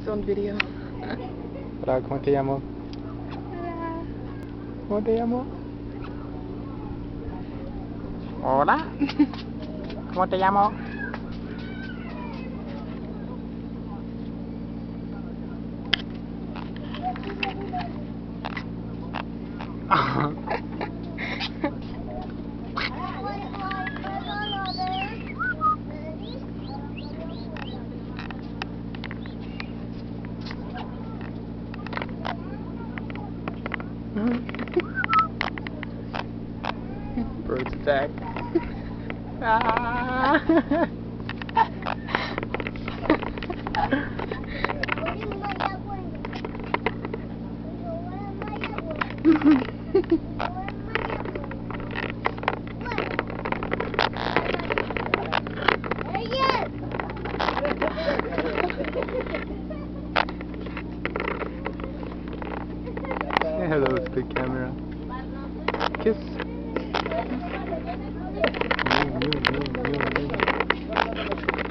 It's on video. Hola, ¿cómo te llamo? ¿Cómo te llamo? Hola. ¿Cómo te llamo? Birds attack. Ah. Say hello to the camera. Kiss. Meow, meow, meow, meow, meow.